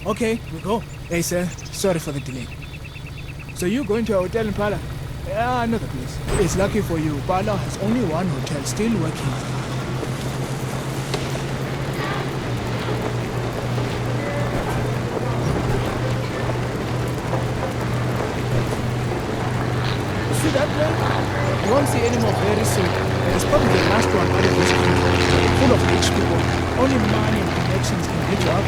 Okay, we go. Hey, sir. Sorry for the delay. So you going to a hotel in Pala? Yeah, another place. It's lucky for you. Pala has only one hotel still working. See that way? You won't see any more very soon. It's probably the last one out of this country. Full of rich people. Only money and connections can get you out.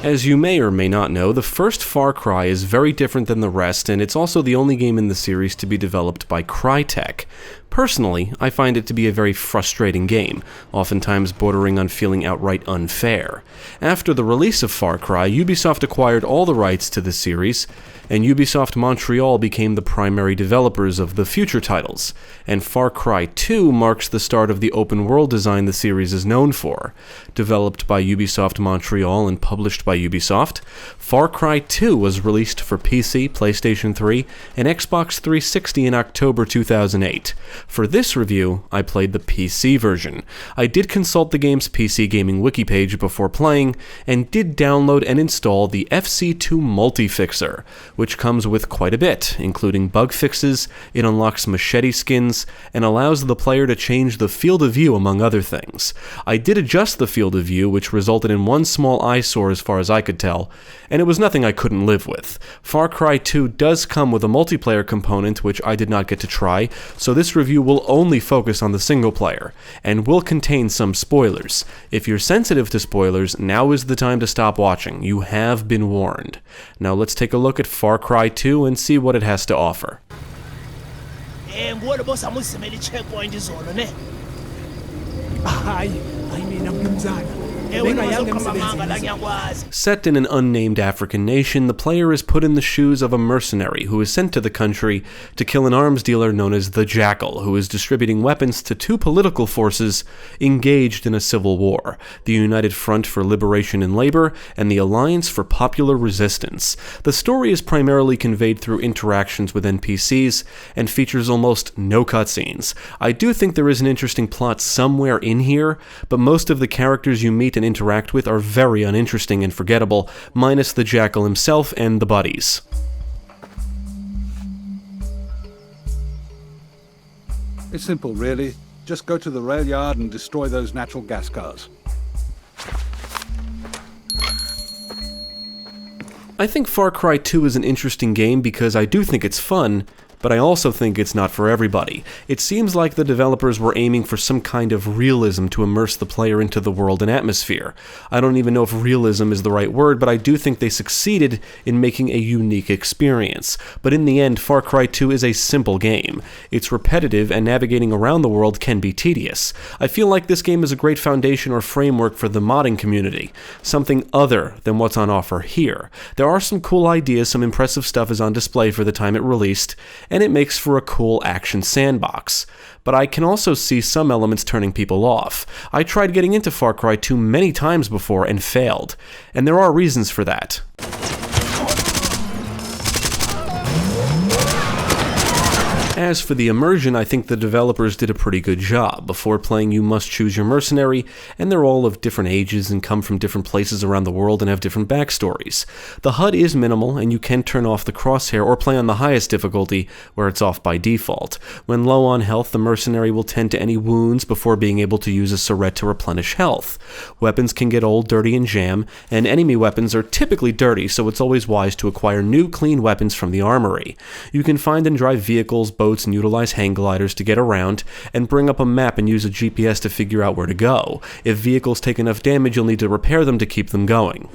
As you may or may not know, the first Far Cry is very different than the rest, and it's also the only game in the series to be developed by Crytek. Personally, I find it to be a very frustrating game, oftentimes bordering on feeling outright unfair. After the release of Far Cry, Ubisoft acquired all the rights to the series, and Ubisoft Montreal became the primary developers of the future titles, and Far Cry 2 marks the start of the open-world design the series is known for. Developed by Ubisoft Montreal and published by Ubisoft, Far Cry 2 was released for PC, PlayStation 3, and Xbox 360 in October 2008. For this review, I played the PC version. I did consult the game's PC gaming wiki page before playing, and did download and install the FC2 Multi-Fixer, which comes with quite a bit, including bug fixes, it unlocks machete skins, and allows the player to change the field of view among other things. I did adjust the field of view, which resulted in one small eyesore as far as I could tell, and it was nothing I couldn't live with. Far Cry 2 does come with a multiplayer component, which I did not get to try, so this review will only focus on the single player, and will contain some spoilers. If you're sensitive to spoilers, now is the time to stop watching. You have been warned. Now let's take a look at Far Cry 2 and see what it has to offer. Set in an unnamed African nation, the player is put in the shoes of a mercenary who is sent to the country to kill an arms dealer known as the Jackal, who is distributing weapons to two political forces engaged in a civil war, the United Front for Liberation and Labor and the Alliance for Popular Resistance. The story is primarily conveyed through interactions with NPCs and features almost no cutscenes. I do think there is an interesting plot somewhere in here, but most of the characters you meet and interact with are very uninteresting and forgettable, minus the Jackal himself and the buddies. It's simple, really. Just go to the rail yard and destroy those natural gas cars. I think Far Cry 2 is an interesting game because I do think it's fun, but I also think it's not for everybody. It seems like the developers were aiming for some kind of realism to immerse the player into the world and atmosphere. I don't even know if realism is the right word, but I do think they succeeded in making a unique experience. But in the end, Far Cry 2 is a simple game. It's repetitive, and navigating around the world can be tedious. I feel like this game is a great foundation or framework for the modding community, something other than what's on offer here. There are some cool ideas, some impressive stuff is on display for the time it released, and it makes for a cool action sandbox. But I can also see some elements turning people off. I tried getting into Far Cry 2 many times before and failed, and there are reasons for that. As for the immersion, I think the developers did a pretty good job. Before playing, you must choose your mercenary, and they're all of different ages and come from different places around the world and have different backstories. The HUD is minimal, and you can turn off the crosshair or play on the highest difficulty, where it's off by default. When low on health, the mercenary will tend to any wounds before being able to use a Surette to replenish health. Weapons can get old, dirty, and jam, and enemy weapons are typically dirty, so it's always wise to acquire new, clean weapons from the armory. You can find and drive vehicles, boats, and utilize hang gliders to get around, and bring up a map and use a GPS to figure out where to go. If vehicles take enough damage, you'll need to repair them to keep them going.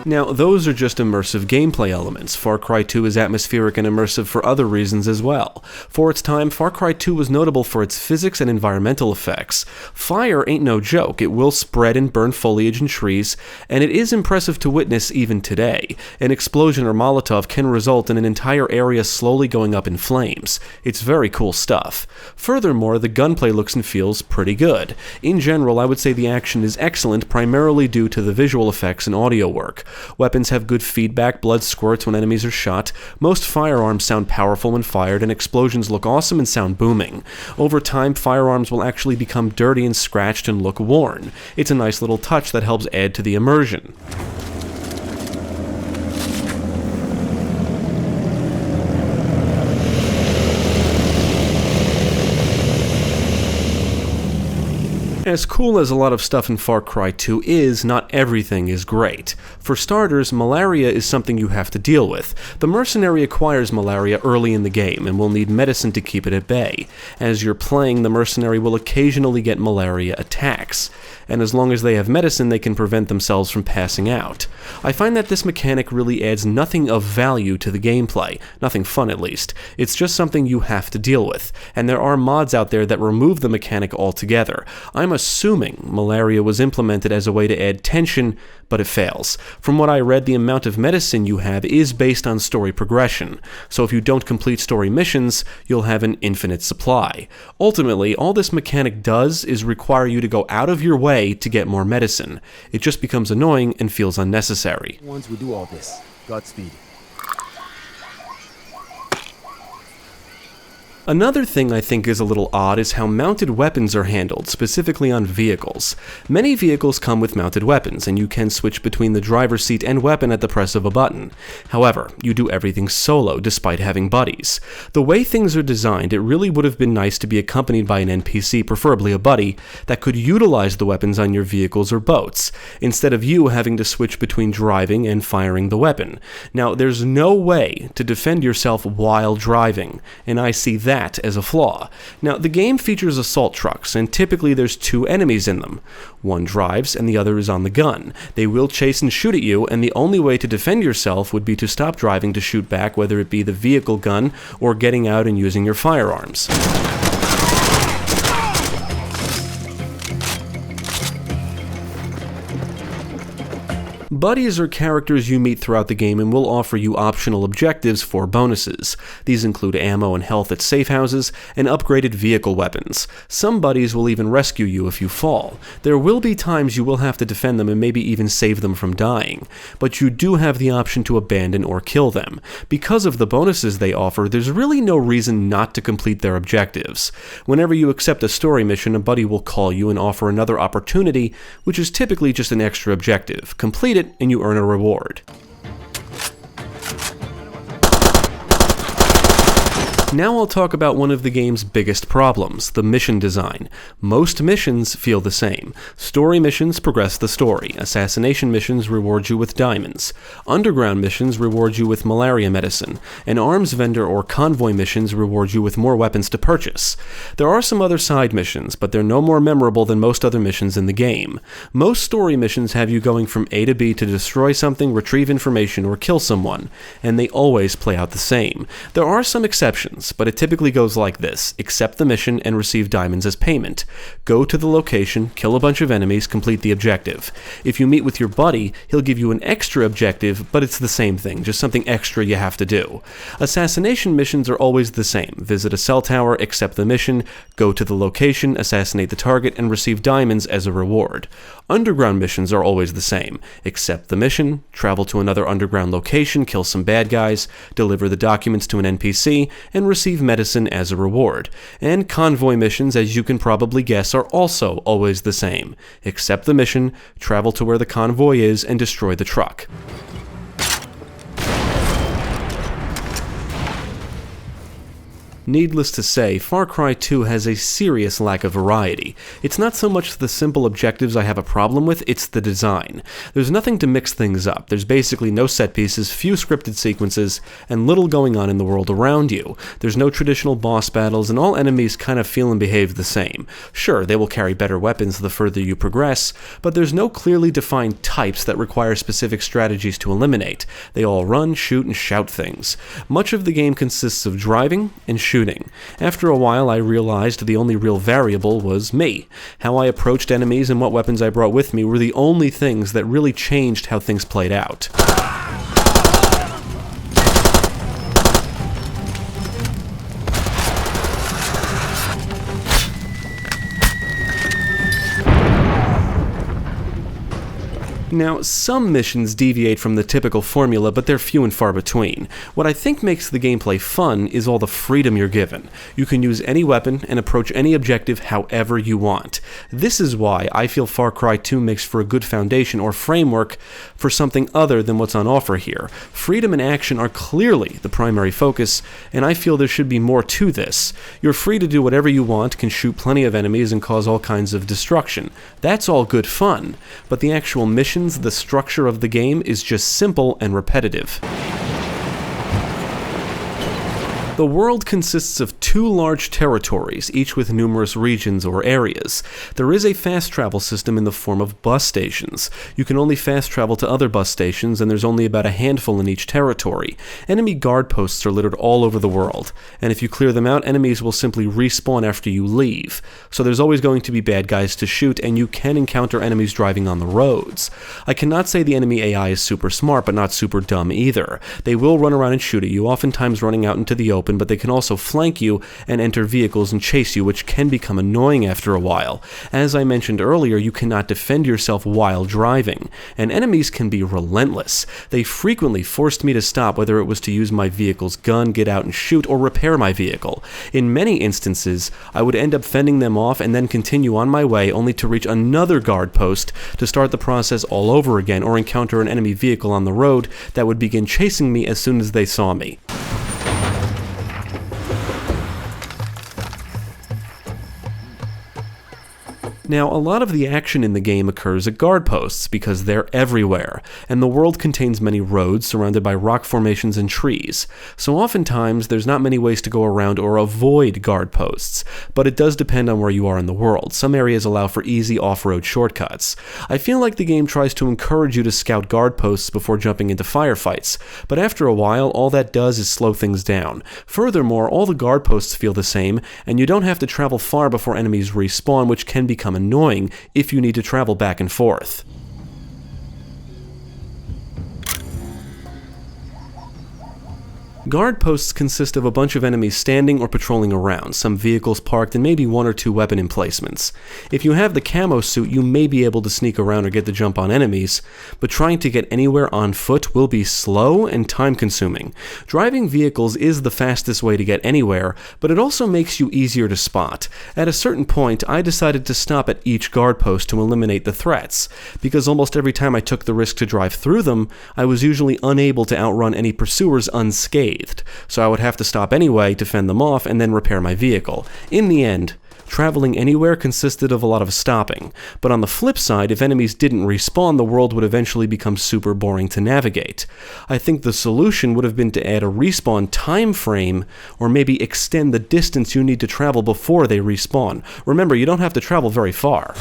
Now, those are just immersive gameplay elements. Far Cry 2 is atmospheric and immersive for other reasons as well. For its time, Far Cry 2 was notable for its physics and environmental effects. Fire ain't no joke. It will spread and burn foliage and trees, and it is impressive to witness even today. An explosion or Molotov can result in an entire area slowly going up in flames. It's very cool stuff. Furthermore, the gunplay looks and feels pretty good. In general, I would say the action is excellent, primarily due to the visual effects and audio work. Weapons have good feedback, blood squirts when enemies are shot, most firearms sound powerful when fired, and explosions look awesome and sound booming. Over time, firearms will actually become dirty and scratched and look worn. It's a nice little touch that helps add to the immersion. As cool as a lot of stuff in Far Cry 2 is, not everything is great. For starters, malaria is something you have to deal with. The mercenary acquires malaria early in the game and will need medicine to keep it at bay. As you're playing, the mercenary will occasionally get malaria attacks, and as long as they have medicine, they can prevent themselves from passing out. I find that this mechanic really adds nothing of value to the gameplay, nothing fun at least. It's just something you have to deal with, and there are mods out there that remove the mechanic altogether. I'm assuming malaria was implemented as a way to add tension, but it fails. From what I read, the amount of medicine you have is based on story progression, so if you don't complete story missions, you'll have an infinite supply. Ultimately, all this mechanic does is require you to go out of your way to get more medicine. It just becomes annoying and feels unnecessary. Once we do all this, Godspeed. Another thing I think is a little odd is how mounted weapons are handled, specifically on vehicles. Many vehicles come with mounted weapons, and you can switch between the driver's seat and weapon at the press of a button. However, you do everything solo, despite having buddies. The way things are designed, it really would have been nice to be accompanied by an NPC, preferably a buddy, that could utilize the weapons on your vehicles or boats, instead of you having to switch between driving and firing the weapon. Now, there's no way to defend yourself while driving, and I see that as a flaw. Now, the game features assault trucks, and typically there's two enemies in them. One drives, and the other is on the gun. They will chase and shoot at you, and the only way to defend yourself would be to stop driving to shoot back, whether it be the vehicle gun or getting out and using your firearms. Buddies are characters you meet throughout the game and will offer you optional objectives for bonuses. These include ammo and health at safe houses and upgraded vehicle weapons. Some buddies will even rescue you if you fall. There will be times you will have to defend them and maybe even save them from dying, but you do have the option to abandon or kill them. Because of the bonuses they offer, there's really no reason not to complete their objectives. Whenever you accept a story mission, a buddy will call you and offer another opportunity, which is typically just an extra objective. Complete it and you earn a reward. Now I'll talk about one of the game's biggest problems, the mission design. Most missions feel the same. Story missions progress the story. Assassination missions reward you with diamonds. Underground missions reward you with malaria medicine. And arms vendor or convoy missions reward you with more weapons to purchase. There are some other side missions, but they're no more memorable than most other missions in the game. Most story missions have you going from A to B to destroy something, retrieve information, or kill someone, and they always play out the same. There are some exceptions, but it typically goes like this: accept the mission and receive diamonds as payment. Go to the location, kill a bunch of enemies, complete the objective. If you meet with your buddy, he'll give you an extra objective, but it's the same thing, just something extra you have to do. Assassination missions are always the same. Visit a cell tower, accept the mission, go to the location, assassinate the target, and receive diamonds as a reward. Underground missions are always the same. Accept the mission, travel to another underground location, kill some bad guys, deliver the documents to an NPC, and receive medicine as a reward. And convoy missions, as you can probably guess, are also always the same. Accept the mission, travel to where the convoy is, and destroy the truck. Needless to say, Far Cry 2 has a serious lack of variety. It's not so much the simple objectives I have a problem with, it's the design. There's nothing to mix things up. There's basically no set pieces, few scripted sequences, and little going on in the world around you. There's no traditional boss battles, and all enemies kind of feel and behave the same. Sure, they will carry better weapons the further you progress, but there's no clearly defined types that require specific strategies to eliminate. They all run, shoot, and shout things. Much of the game consists of driving and shooting. After a while, I realized the only real variable was me. How I approached enemies and what weapons I brought with me were the only things that really changed how things played out. Now, some missions deviate from the typical formula, but they're few and far between. What I think makes the gameplay fun is all the freedom you're given. You can use any weapon and approach any objective however you want. This is why I feel Far Cry 2 makes for a good foundation or framework for something other than what's on offer here. Freedom and action are clearly the primary focus, and I feel there should be more to this. You're free to do whatever you want, can shoot plenty of enemies, and cause all kinds of destruction. That's all good fun, but the actual mission, the structure of the game is just simple and repetitive. The world consists of 2 large territories, each with numerous regions or areas. There is a fast travel system in the form of bus stations. You can only fast travel to other bus stations, and there's only about a handful in each territory. Enemy guard posts are littered all over the world, and if you clear them out, enemies will simply respawn after you leave. So there's always going to be bad guys to shoot, and you can encounter enemies driving on the roads. I cannot say the enemy AI is super smart, but not super dumb either. They will run around and shoot at you, oftentimes running out into the open, but they can also flank you and enter vehicles and chase you, which can become annoying after a while. As I mentioned earlier, you cannot defend yourself while driving, and enemies can be relentless. They frequently forced me to stop, whether it was to use my vehicle's gun, get out and shoot, or repair my vehicle. In many instances, I would end up fending them off and then continue on my way, only to reach another guard post to start the process all over again, or encounter an enemy vehicle on the road that would begin chasing me as soon as they saw me. Now, a lot of the action in the game occurs at guard posts because they're everywhere, and the world contains many roads surrounded by rock formations and trees, so oftentimes there's not many ways to go around or avoid guard posts, but it does depend on where you are in the world. Some areas allow for easy off-road shortcuts. I feel like the game tries to encourage you to scout guard posts before jumping into firefights, but after a while, all that does is slow things down. Furthermore, all the guard posts feel the same, and you don't have to travel far before enemies respawn, which can become annoying if you need to travel back and forth. Guard posts consist of a bunch of enemies standing or patrolling around, some vehicles parked, and maybe 1 or 2 weapon emplacements. If you have the camo suit, you may be able to sneak around or get the jump on enemies, but trying to get anywhere on foot will be slow and time-consuming. Driving vehicles is the fastest way to get anywhere, but it also makes you easier to spot. At a certain point, I decided to stop at each guard post to eliminate the threats, because almost every time I took the risk to drive through them, I was usually unable to outrun any pursuers unscathed. So I would have to stop anyway to fend them off and then repair my vehicle. In the end, traveling anywhere consisted of a lot of stopping, but on the flip side, if enemies didn't respawn, the world would eventually become super boring to navigate. I think the solution would have been to add a respawn time frame, or maybe extend the distance you need to travel before they respawn. Remember, you don't have to travel very far.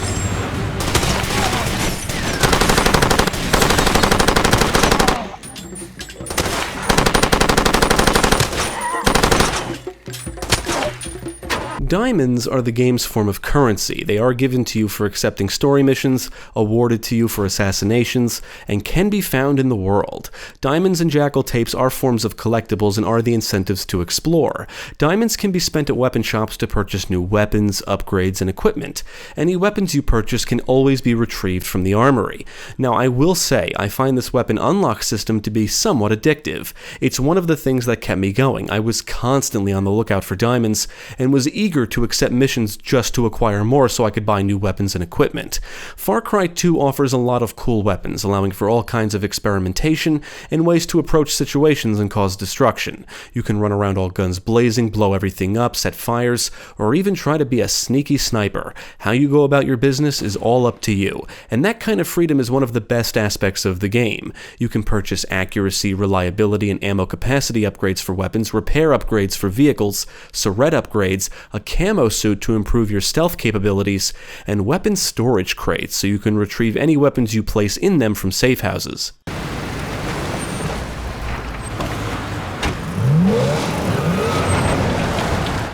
Diamonds are the game's form of currency. They are given to you for accepting story missions, awarded to you for assassinations, and can be found in the world. Diamonds and jackal tapes are forms of collectibles and are the incentives to explore. Diamonds can be spent at weapon shops to purchase new weapons, upgrades, and equipment. Any weapons you purchase can always be retrieved from the armory. Now, I will say, I find this weapon unlock system to be somewhat addictive. It's one of the things that kept me going. I was constantly on the lookout for diamonds, and was eager to accept missions just to acquire more so I could buy new weapons and equipment. Far Cry 2 offers a lot of cool weapons, allowing for all kinds of experimentation and ways to approach situations and cause destruction. You can run around all guns blazing, blow everything up, set fires, or even try to be a sneaky sniper. How you go about your business is all up to you, and that kind of freedom is one of the best aspects of the game. You can purchase accuracy, reliability, and ammo capacity upgrades for weapons, repair upgrades for vehicles, Surret upgrades, a camo suit to improve your stealth capabilities, and weapon storage crates so you can retrieve any weapons you place in them from safe houses.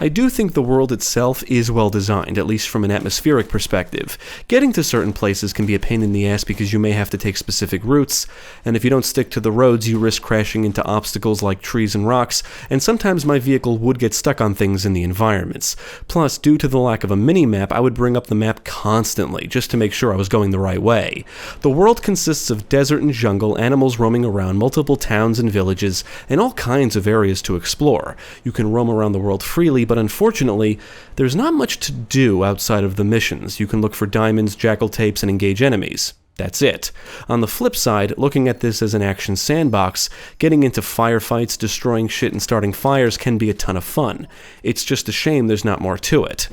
I do think the world itself is well designed, at least from an atmospheric perspective. Getting to certain places can be a pain in the ass because you may have to take specific routes, and if you don't stick to the roads, you risk crashing into obstacles like trees and rocks, and sometimes my vehicle would get stuck on things in the environments. Plus, due to the lack of a mini-map, I would bring up the map constantly, just to make sure I was going the right way. The world consists of desert and jungle, animals roaming around, multiple towns and villages, and all kinds of areas to explore. You can roam around the world freely, but unfortunately, there's not much to do outside of the missions. You can look for diamonds, jackal tapes, and engage enemies. That's it. On the flip side, looking at this as an action sandbox, getting into firefights, destroying shit, and starting fires can be a ton of fun. It's just a shame there's not more to it.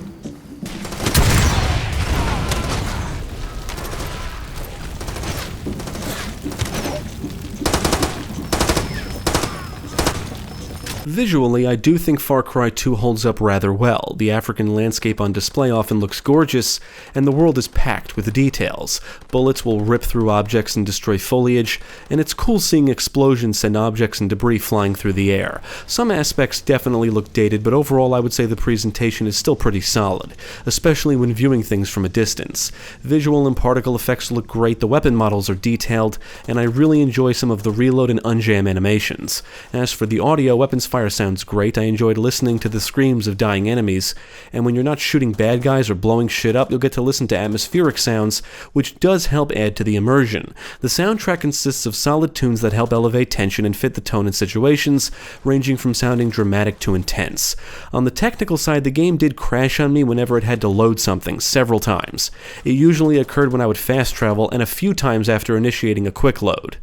Visually, I do think Far Cry 2 holds up rather well. The African landscape on display often looks gorgeous, and the world is packed with details. Bullets will rip through objects and destroy foliage, and it's cool seeing explosions send objects and debris flying through the air. Some aspects definitely look dated, but overall I would say the presentation is still pretty solid, especially when viewing things from a distance. Visual and particle effects look great, the weapon models are detailed, and I really enjoy some of the reload and unjam animations. As for the audio, weapons fire sounds great. I enjoyed listening to the screams of dying enemies, and when you're not shooting bad guys or blowing shit up, you'll get to listen to atmospheric sounds, which does help add to the immersion. The soundtrack consists of solid tunes that help elevate tension and fit the tone in situations, ranging from sounding dramatic to intense. On the technical side, the game did crash on me whenever it had to load something, several times. It usually occurred when I would fast travel, and a few times after initiating a quick load.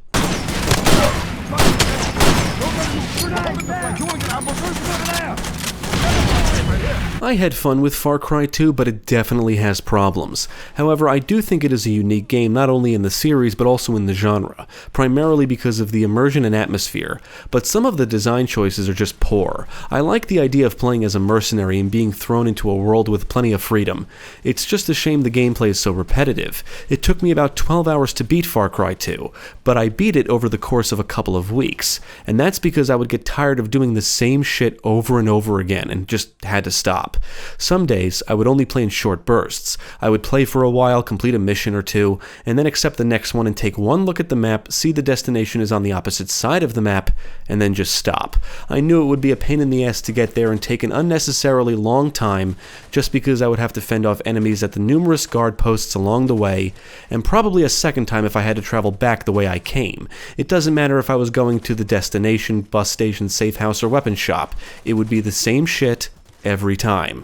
I had fun with Far Cry 2, but it definitely has problems. However, I do think it is a unique game not only in the series but also in the genre, primarily because of the immersion and atmosphere, but some of the design choices are just poor. I like the idea of playing as a mercenary and being thrown into a world with plenty of freedom. It's just a shame the gameplay is so repetitive. It took me about 12 hours to beat Far Cry 2, but I beat it over the course of a couple of weeks, and that's because I would get tired of doing the same shit over and over again and just had to stop. Some days, I would only play in short bursts. I would play for a while, complete a mission or two, and then accept the next one and take one look at the map, see the destination is on the opposite side of the map, and then just stop. I knew it would be a pain in the ass to get there and take an unnecessarily long time, just because I would have to fend off enemies at the numerous guard posts along the way, and probably a second time if I had to travel back the way I came. It doesn't matter if I was going to the destination, bus station, safe house, or weapon shop. It would be the same shit every time.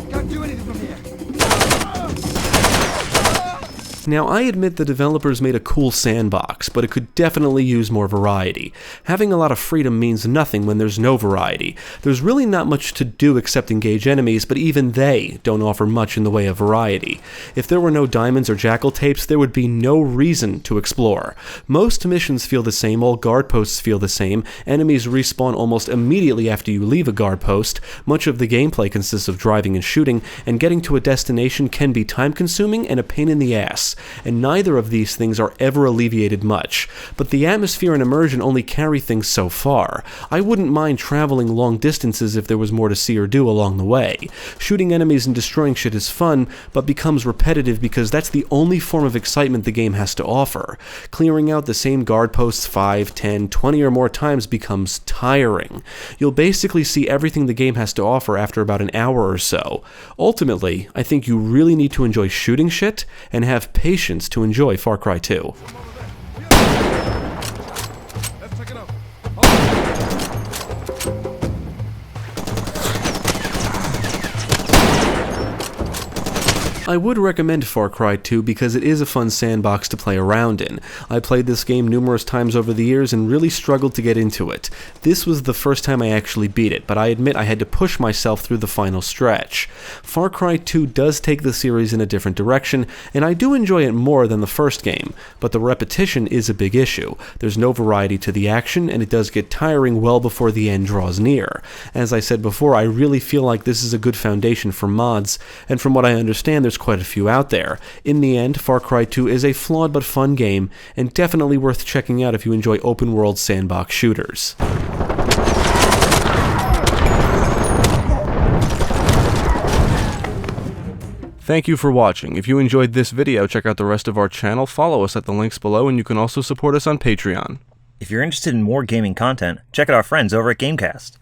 Can't do anything from here. Now, I admit the developers made a cool sandbox, but it could definitely use more variety. Having a lot of freedom means nothing when there's no variety. There's really not much to do except engage enemies, but even they don't offer much in the way of variety. If there were no diamonds or jackal tapes, there would be no reason to explore. Most missions feel the same, all guard posts feel the same, enemies respawn almost immediately after you leave a guard post, much of the gameplay consists of driving and shooting, and getting to a destination can be time-consuming and a pain in the ass. And neither of these things are ever alleviated much, but the atmosphere and immersion only carry things so far. I wouldn't mind traveling long distances if there was more to see or do along the way. Shooting enemies and destroying shit is fun, but becomes repetitive because that's the only form of excitement the game has to offer. Clearing out the same guard posts 5, 10, 20 or more times becomes tiring. You'll basically see everything the game has to offer after about an hour or so. Ultimately, I think you really need to enjoy shooting shit and have patience to enjoy Far Cry 2. Let's check it out. I would recommend Far Cry 2 because it is a fun sandbox to play around in. I played this game numerous times over the years and really struggled to get into it. This was the first time I actually beat it, but I admit I had to push myself through the final stretch. Far Cry 2 does take the series in a different direction, and I do enjoy it more than the first game, but the repetition is a big issue. There's no variety to the action, and it does get tiring well before the end draws near. As I said before, I really feel like this is a good foundation for mods, and from what I understand, there's quite a few out there. In the end, Far Cry 2 is a flawed but fun game, and definitely worth checking out if you enjoy open-world sandbox shooters. Thank you for watching. If you enjoyed this video, check out the rest of our channel, follow us at the links below, and you can also support us on Patreon. If you're interested in more gaming content, check out our friends over at Gamecast.